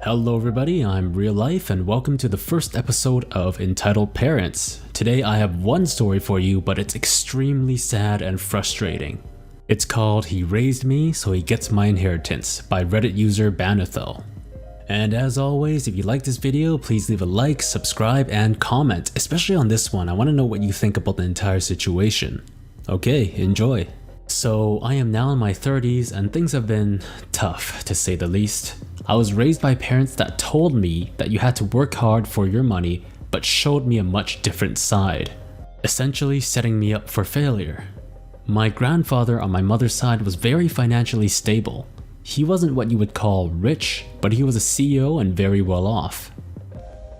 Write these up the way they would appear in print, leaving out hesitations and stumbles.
Hello everybody, I'm Real Life and welcome to the first episode of Entitled Parents. Today I have one story for you, but it's extremely sad and frustrating. It's called He Raised Me So He Gets My Inheritance by Reddit user Banathel. And as always, if you like this video, please leave a like, subscribe, and comment, especially on this one. I want to know what you think about the entire situation. Okay, enjoy. So I am now in my 30s and things have been tough to say the least. I was raised by parents that told me that you had to work hard for your money, but showed me a much different side, essentially setting me up for failure. My grandfather on my mother's side was very financially stable. He wasn't what you would call rich, but he was a CEO and very well off.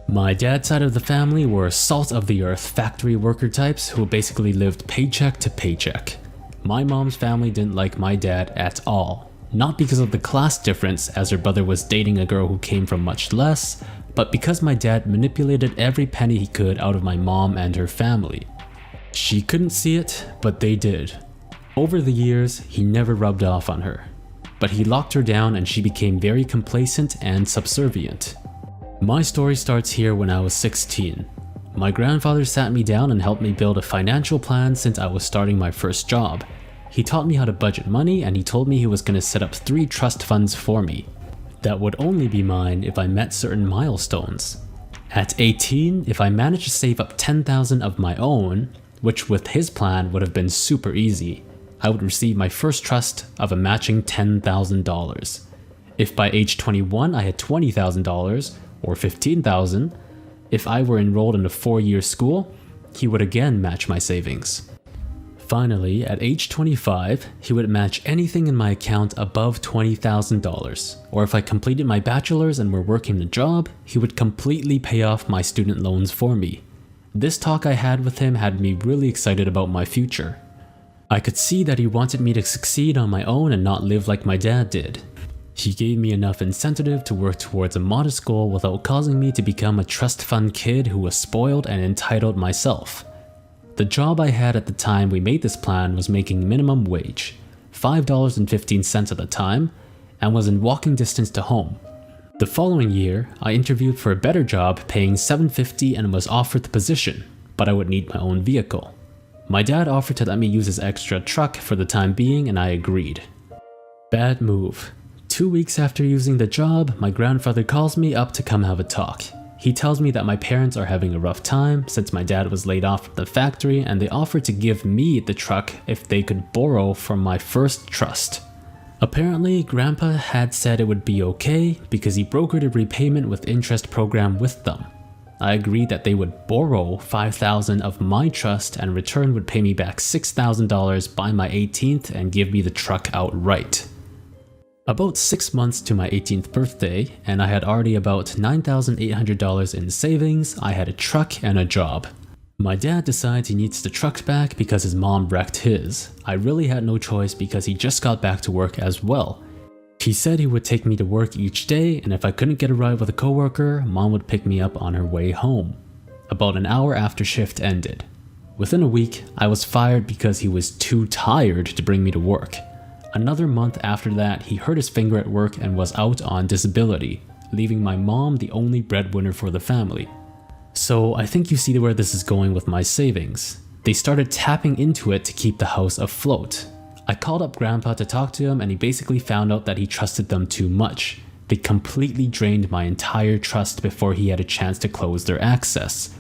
My dad's side of the family were salt of the earth factory worker types who basically lived paycheck to paycheck. My mom's family didn't like my dad at all. Not because of the class difference as her brother was dating a girl who came from much less, but because my dad manipulated every penny he could out of my mom and her family. She couldn't see it, but they did. Over the years, he never rubbed off on her. But he locked her down and she became very complacent and subservient. My story starts here when I was 16. My grandfather sat me down and helped me build a financial plan since I was starting my first job. He taught me how to budget money and he told me he was going to set up 3 trust funds for me that would only be mine if I met certain milestones. At 18, if I managed to save up $10,000 of my own, which with his plan would have been super easy, I would receive my first trust of a matching $10,000. If by age 21 I had $20,000 or $15,000, if I were enrolled in a 4-year school, he would again match my savings. Finally, at age 25, he would match anything in my account above $20,000, or if I completed my bachelor's and were working a job, he would completely pay off my student loans for me. This talk I had with him had me really excited about my future. I could see that he wanted me to succeed on my own and not live like my dad did. He gave me enough incentive to work towards a modest goal without causing me to become a trust fund kid who was spoiled and entitled myself. The job I had at the time we made this plan was making minimum wage, $5.15 at the time, and was in walking distance to home. The following year, I interviewed for a better job paying $7.50 and was offered the position, but I would need my own vehicle. My dad offered to let me use his extra truck for the time being and I agreed. Bad move. 2 weeks after using the job, my grandfather calls me up to come have a talk. He tells me that my parents are having a rough time since my dad was laid off from the factory and they offered to give me the truck if they could borrow from my first trust. Apparently, Grandpa had said it would be okay because he brokered a repayment with interest program with them. I agreed that they would borrow $5,000 of my trust and in return would pay me back $6,000 by my 18th and give me the truck outright. About 6 months to my 18th birthday, and I had already about $9,800 in savings, I had a truck and a job. My dad decides he needs the truck back because his mom wrecked his. I really had no choice because he just got back to work as well. He said he would take me to work each day, and if I couldn't get a ride with a coworker, mom would pick me up on her way home. About an hour after shift ended. Within a week, I was fired because he was too tired to bring me to work. Another month after that, he hurt his finger at work and was out on disability, leaving my mom the only breadwinner for the family. So I think you see where this is going with my savings. They started tapping into it to keep the house afloat. I called up Grandpa to talk to him and he basically found out that he trusted them too much. They completely drained my entire trust before he had a chance to close their access.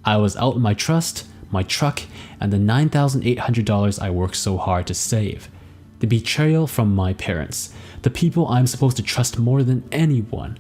I was out my trust, my truck, and the $9,800 I worked so hard to save. The betrayal from my parents, the people I'm supposed to trust more than anyone,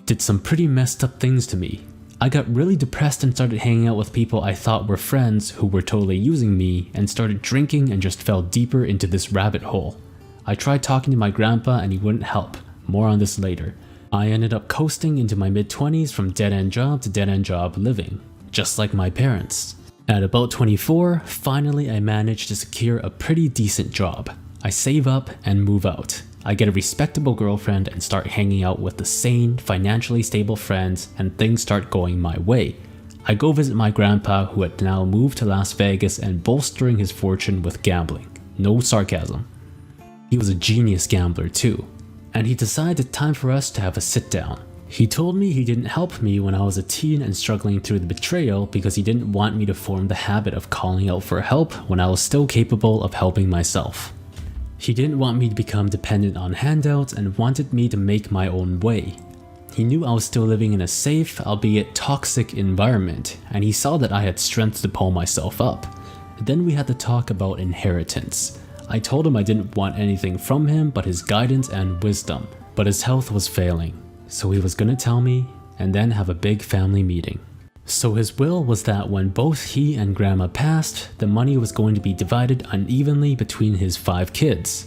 did some pretty messed up things to me. I got really depressed and started hanging out with people I thought were friends who were totally using me and started drinking and just fell deeper into this rabbit hole. I tried talking to my grandpa and he wouldn't help. More on this later. I ended up coasting into my mid-20s from dead-end job to dead-end job living, just like my parents. At about 24, finally I managed to secure a pretty decent job. I save up and move out. I get a respectable girlfriend and start hanging out with the sane, financially stable friends and things start going my way. I go visit my grandpa who had now moved to Las Vegas and bolstering his fortune with gambling. No sarcasm. He was a genius gambler too. and he decided it's time for us to have a sit down. He told me he didn't help me when I was a teen and struggling through the betrayal because he didn't want me to form the habit of calling out for help when I was still capable of helping myself. He didn't want me to become dependent on handouts and wanted me to make my own way. He knew I was still living in a safe, albeit toxic environment, and he saw that I had strength to pull myself up. Then we had to talk about inheritance. I told him I didn't want anything from him but his guidance and wisdom, but his health was failing. So he was gonna tell me, and then have a big family meeting. So his will was that when both he and grandma passed, the money was going to be divided unevenly between his 5 kids.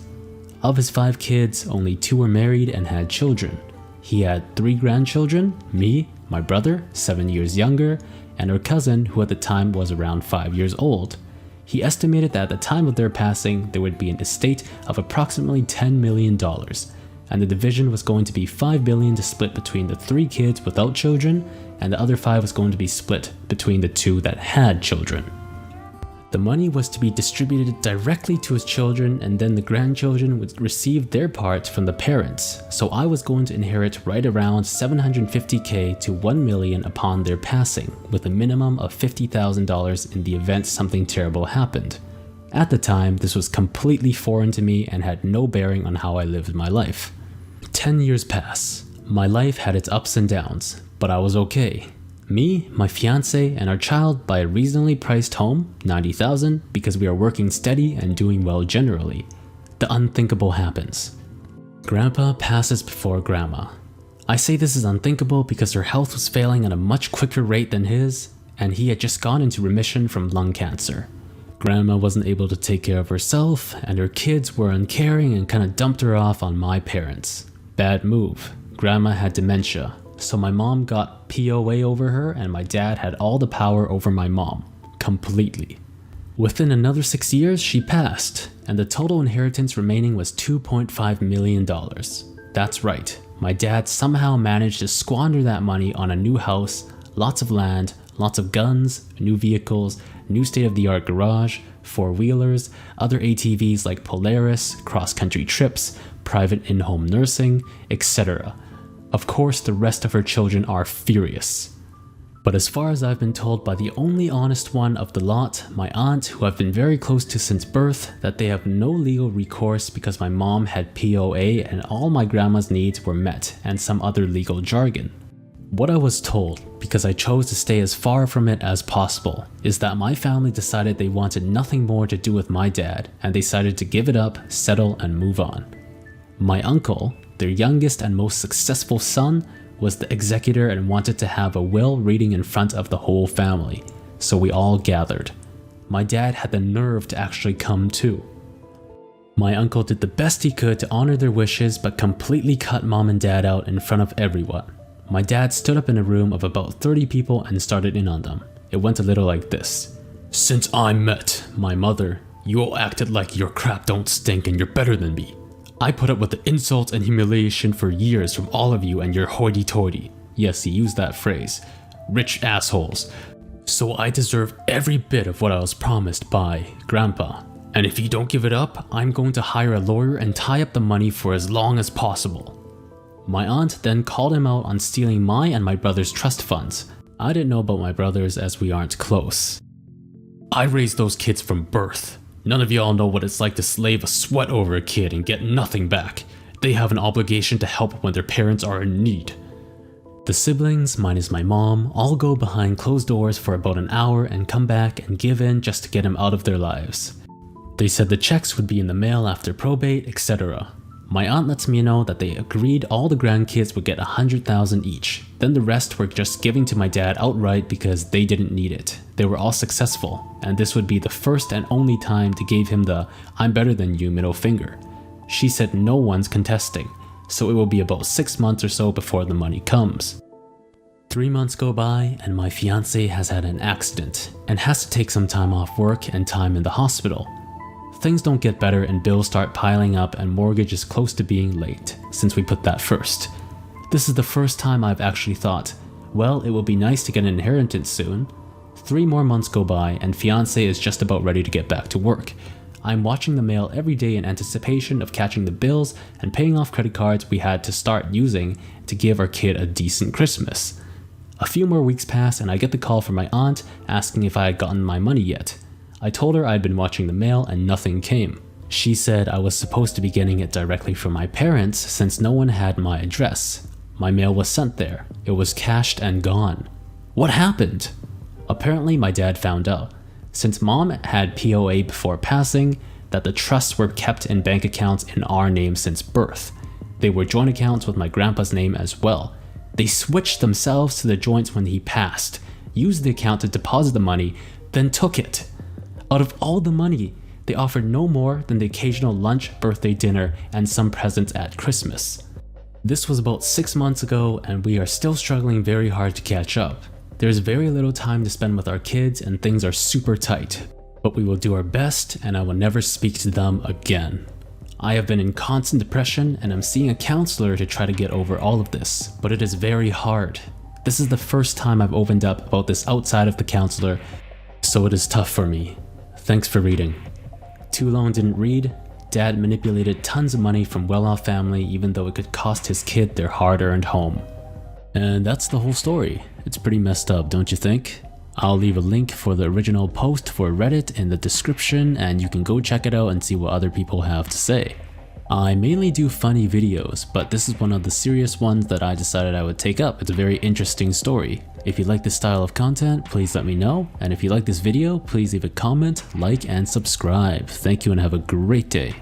Of his 5 kids, only 2 were married and had children. He had 3 grandchildren, me, my brother, 7 years younger, and our cousin, who at the time was around 5 years old. He estimated that at the time of their passing, there would be an estate of approximately $10 million. And the division was going to be $5 billion to split between the 3 kids without children, and the other 5 was going to be split between the 2 that had children. The money was to be distributed directly to his children, and then the grandchildren would receive their part from the parents, so I was going to inherit right around $750K to $1 million upon their passing, with a minimum of $50,000 in the event something terrible happened. At the time, this was completely foreign to me and had no bearing on how I lived my life. 10 years pass. My life had its ups and downs, but I was okay. Me, my fiance, and our child buy a reasonably priced home, $90,000, because we are working steady and doing well generally. The unthinkable happens. Grandpa passes before grandma. I say this is unthinkable because her health was failing at a much quicker rate than his, and he had just gone into remission from lung cancer. Grandma wasn't able to take care of herself, and her kids were uncaring and kinda dumped her off on my parents. Bad move. Grandma had dementia, so my mom got POA over her and my dad had all the power over my mom. Completely. Within another 6 years, she passed, and the total inheritance remaining was $2.5 million. That's right, my dad somehow managed to squander that money on a new house, lots of land, lots of guns, new vehicles, new state-of-the-art garage, 4-wheelers, other ATVs like Polaris, cross-country trips, private in-home nursing, etc. Of course, the rest of her children are furious. But as far as I've been told by the only honest one of the lot, my aunt, who I've been very close to since birth, that they have no legal recourse because my mom had POA and all my grandma's needs were met, and some other legal jargon. What I was told, because I chose to stay as far from it as possible, is that my family decided they wanted nothing more to do with my dad, and they decided to give it up, settle, and move on. My uncle, their youngest and most successful son, was the executor and wanted to have a will reading in front of the whole family, so we all gathered. My dad had the nerve to actually come too. My uncle did the best he could to honor their wishes, but completely cut mom and dad out in front of everyone. My dad stood up in a room of about 30 people and started in on them. It went a little like this. "Since I met my mother, you all acted like your crap don't stink and you're better than me. I put up with the insults and humiliation for years from all of you and your hoity-toity." Yes, he used that phrase. "Rich assholes. So I deserve every bit of what I was promised by Grandpa. And if you don't give it up, I'm going to hire a lawyer and tie up the money for as long as possible." My aunt then called him out on stealing my and my brother's trust funds. I didn't know about my brothers as we aren't close. "I raised those kids from birth. None of y'all know what it's like to slave a sweat over a kid and get nothing back. They have an obligation to help when their parents are in need." The siblings, minus my mom, all go behind closed doors for about an hour and come back and give in just to get him out of their lives. They said the checks would be in the mail after probate, etc. My aunt lets me know that they agreed all the grandkids would get $100,000 each. Then the rest were just giving to my dad outright because they didn't need it. They were all successful, and this would be the first and only time they gave him the "I'm better than you" middle finger. She said no one's contesting, so it will be about 6 months or so before the money comes. 3 months go by and my fiance has had an accident and has to take some time off work and time in the hospital. Things don't get better and bills start piling up and mortgage is close to being late, since we put that first. This is the first time I've actually thought, well, it will be nice to get an inheritance soon. 3 more months go by and fiance is just about ready to get back to work. I'm watching the mail every day in anticipation of catching the bills and paying off credit cards we had to start using to give our kid a decent Christmas. A few more weeks pass and I get the call from my aunt asking if I had gotten my money yet. I told her I'd been watching the mail and nothing came. She said I was supposed to be getting it directly from my parents since no one had my address. My mail was sent there. It was cashed and gone. What happened? Apparently my dad found out, since mom had POA before passing, that the trusts were kept in bank accounts in our name since birth. They were joint accounts with my grandpa's name as well. They switched themselves to the joints when he passed, used the account to deposit the money, then took it. Out of all the money, they offered no more than the occasional lunch, birthday dinner, and some presents at Christmas. This was about 6 months ago and we are still struggling very hard to catch up. There's very little time to spend with our kids and things are super tight, but we will do our best and I will never speak to them again. I have been in constant depression and I'm seeing a counselor to try to get over all of this, but it is very hard. This is the first time I've opened up about this outside of the counselor, so it is tough for me. Thanks for reading. Too Long didn't read. Dad manipulated tons of money from well-off family even though it could cost his kid their hard-earned home. And that's the whole story. It's pretty messed up, don't you think? I'll leave a link for the original post for Reddit in the description and you can go check it out and see what other people have to say. I mainly do funny videos, but this is one of the serious ones that I decided I would take up. It's a very interesting story. If you like this style of content, please let me know. And if you like this video, please leave a comment, like, and subscribe. Thank you and have a great day.